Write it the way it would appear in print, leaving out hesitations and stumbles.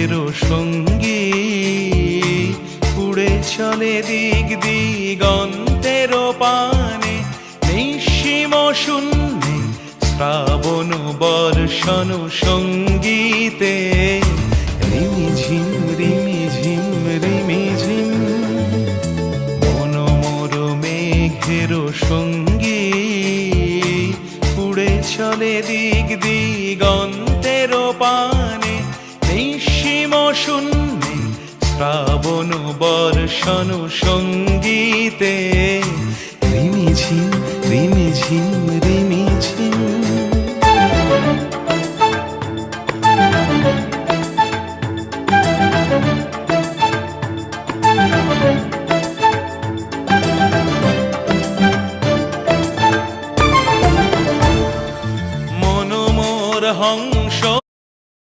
মেঘের সঙ্গী উড়ে চলে দিক দিগন্তের পানে, নিঃসীম শূন্যে শ্রাবণ বর্ষণ সঙ্গীতে রিমিঝিম রিমিঝিম রিমিঝিম। মনোমোর মেঘের সঙ্গী উড়ে চলে দিক দিগন্তের পানে, নিঃসীম শূন্যে শ্রাবণ বর্ষণ সঙ্গীতে রিমিঝিম রিমিঝিম রিমি।